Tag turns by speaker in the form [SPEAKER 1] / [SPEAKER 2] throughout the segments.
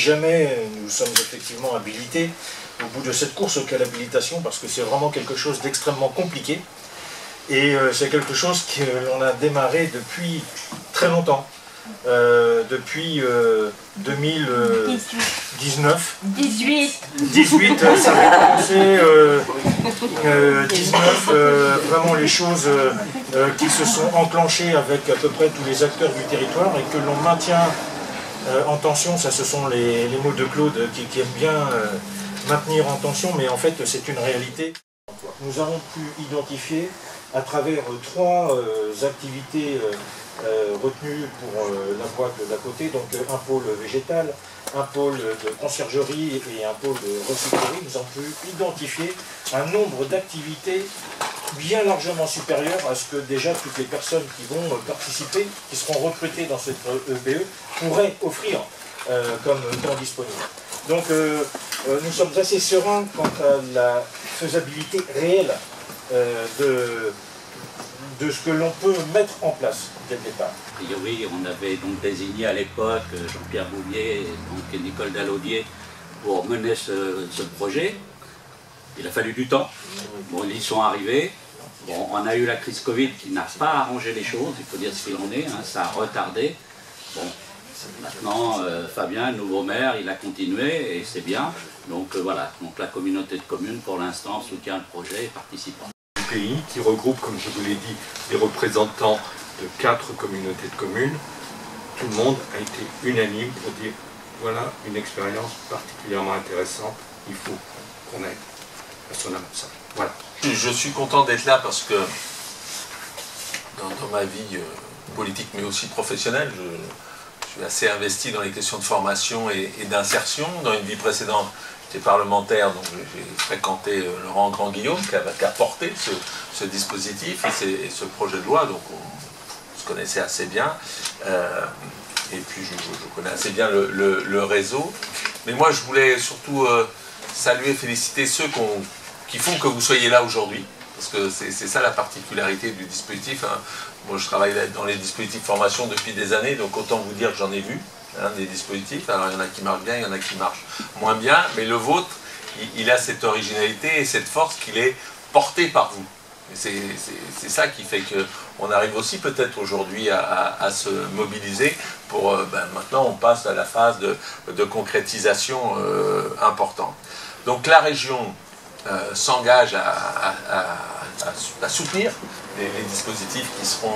[SPEAKER 1] jamais nous sommes effectivement habilités au bout de cette course qu'à l'habilitation, parce que c'est vraiment quelque chose d'extrêmement compliqué. Et c'est quelque chose que l'on a démarré depuis très longtemps. Depuis 2019. 18, ça avait commencé, 19, vraiment les choses qui se sont enclenchées avec à peu près tous les acteurs du territoire et que l'on maintient en tension. Ça, ce sont les mots de Claude qui aime bien maintenir en tension, mais en fait c'est une réalité. Nous avons pu identifier à travers 3 activités retenues pour la boîte d'à côté, donc un pôle végétal, un pôle de conciergerie et un pôle de recyclerie. Nous avons pu identifier un nombre d'activités bien largement supérieur à ce que déjà toutes les personnes qui vont participer, qui seront recrutées dans cette EPE, pourraient offrir comme temps disponible. Donc nous sommes assez sereins quant à la faisabilité réelle de ce que l'on peut mettre en place dès le départ.
[SPEAKER 2] A priori, on avait donc désigné à l'époque Jean-Pierre Bouvier et Nicole Dalaudier pour mener ce projet. Il a fallu du temps. Bon, ils y sont arrivés. Bon, on a eu la crise Covid qui n'a pas arrangé les choses, il faut dire ce qu'il en est, hein, ça a retardé. Bon, maintenant, Fabien, nouveau maire, il a continué et c'est bien. Donc voilà, donc la communauté de communes pour l'instant soutient le projet et participe.
[SPEAKER 3] Pays qui regroupe, comme je vous l'ai dit, des représentants de 4 communautés de communes. Tout le monde a été unanime pour dire voilà une expérience particulièrement intéressante, il faut qu'on aille à son amassage. Voilà.
[SPEAKER 4] Je suis content d'être là parce que dans ma vie politique mais aussi professionnelle, je suis assez investi dans les questions de formation et d'insertion. Dans une vie précédente, j'étais parlementaire, donc j'ai fréquenté Laurent Grand-Guillaume qui a porté ce dispositif et ce projet de loi, donc on se connaissait assez bien. Et puis je connais assez bien le réseau. Mais moi je voulais surtout saluer, féliciter ceux qui font que vous soyez là aujourd'hui. Parce que c'est ça la particularité du dispositif. Hein. Moi je travaille dans les dispositifs formation depuis des années, donc autant vous dire que j'en ai vu. Des dispositifs, alors il y en a qui marchent bien, il y en a qui marchent moins bien, mais le vôtre, il a cette originalité et cette force qu'il est porté par vous. C'est ça qui fait qu'on arrive aussi peut-être aujourd'hui à se mobiliser pour, maintenant on passe à la phase de concrétisation importante. Donc la région s'engage à soutenir les dispositifs qui seront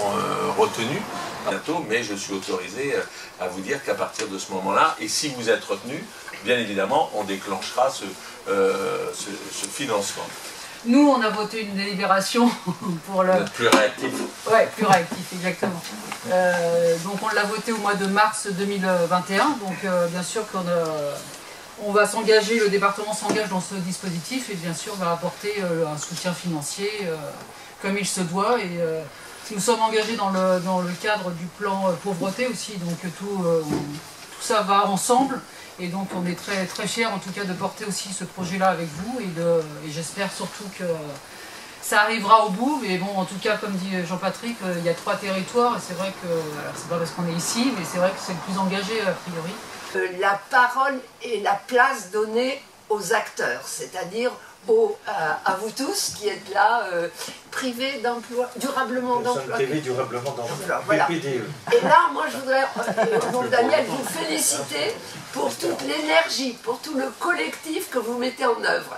[SPEAKER 4] retenus bientôt, mais je suis autorisé à vous dire qu'à partir de ce moment-là, et si vous êtes retenu, bien évidemment, on déclenchera ce financement.
[SPEAKER 5] Nous, on a voté une délibération pour le...
[SPEAKER 4] Plus réactif.
[SPEAKER 5] Oui, plus réactif, exactement. Donc on l'a voté au mois de mars 2021, donc bien sûr qu'on va s'engager, le département s'engage dans ce dispositif et bien sûr va apporter un soutien financier comme il se doit. Et nous sommes engagés dans le cadre du plan pauvreté aussi, donc tout ça va ensemble. Et donc on est très, très fiers en tout cas de porter aussi ce projet-là avec vous et j'espère surtout que ça arrivera au bout. Mais bon, en tout cas, comme dit Jean-Patrick, il y a 3 territoires et c'est vrai que, alors c'est pas parce qu'on est ici, mais c'est vrai que c'est le plus engagé a priori.
[SPEAKER 6] La parole et la place donnée aux acteurs, c'est-à-dire à vous tous qui êtes là, privés d'emploi, durablement d'emploi.
[SPEAKER 1] Privés durablement d'emploi,
[SPEAKER 6] voilà.
[SPEAKER 1] PPDE.
[SPEAKER 6] Et là, moi je voudrais, au nom de Daniel, vous féliciter pour toute l'énergie, pour tout le collectif que vous mettez en œuvre.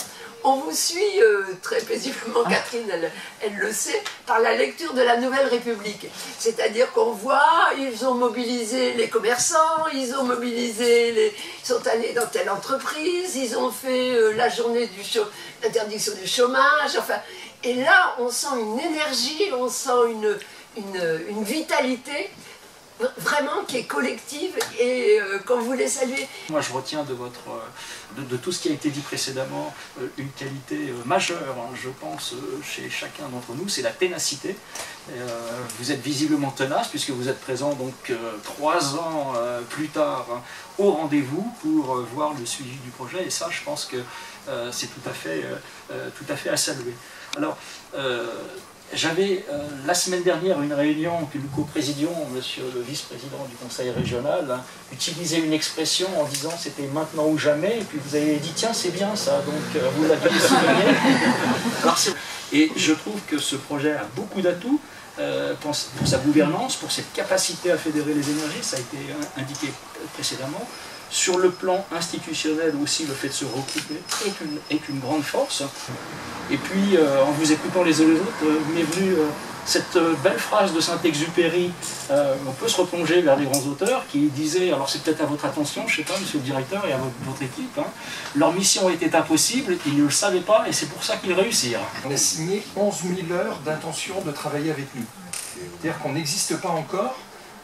[SPEAKER 6] On vous suit très paisiblement, Catherine, elle le sait, par la lecture de la Nouvelle République. C'est-à-dire qu'on voit, ils ont mobilisé les commerçants, ils ont mobilisé, ils sont allés dans telle entreprise, ils ont fait la journée d'interdiction du chômage, enfin. Et là, on sent une énergie, on sent une vitalité, vraiment qui est collective et qu'on voulait saluer.
[SPEAKER 7] Moi je retiens de tout ce qui a été dit précédemment une qualité majeure, hein, je pense, chez chacun d'entre nous, c'est la ténacité. Vous êtes visiblement tenace puisque vous êtes présent donc 3 ans plus tard hein, au rendez-vous pour voir le suivi du projet et ça je pense que c'est tout à fait à saluer. Alors, J'avais la semaine dernière une réunion que nous co-présidions, monsieur le vice-président du conseil régional, hein, utilisait une expression en disant c'était maintenant ou jamais, et puis vous avez dit tiens c'est bien ça, donc vous l'aviez souligné. Et je trouve que ce projet a beaucoup d'atouts pour sa gouvernance, pour cette capacité à fédérer les énergies, ça a été indiqué précédemment. Sur le plan institutionnel aussi, le fait de se regrouper est une grande force. Et puis, en vous écoutant les uns les autres, m'est venue cette belle phrase de Saint-Exupéry, on peut se replonger vers les grands auteurs, qui disaient, alors c'est peut-être à votre attention, je ne sais pas, monsieur le directeur, et à votre équipe, hein, leur mission était impossible, ils ne le savaient pas, et c'est pour ça qu'ils réussirent.
[SPEAKER 8] On a signé 11 000 heures d'intention de travailler avec nous. C'est-à-dire qu'on n'existe pas encore,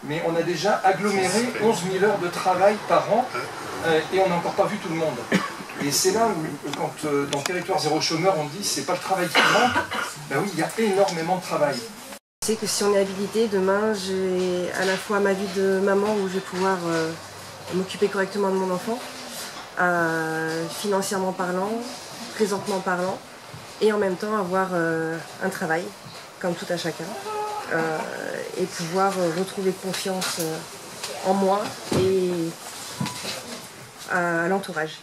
[SPEAKER 8] mais on a déjà aggloméré 11 000 heures de travail par an, et on n'a encore pas vu tout le monde. Et c'est là où, quand dans Territoire Zéro Chômeur, on dit c'est pas le travail qui manque, ben oui, il y a énormément de travail.
[SPEAKER 9] Je sais que si on est habilité, demain, j'ai à la fois ma vie de maman où je vais pouvoir m'occuper correctement de mon enfant, financièrement parlant, présentement parlant, et en même temps avoir un travail, comme tout à chacun, et pouvoir retrouver confiance en moi et à l'entourage.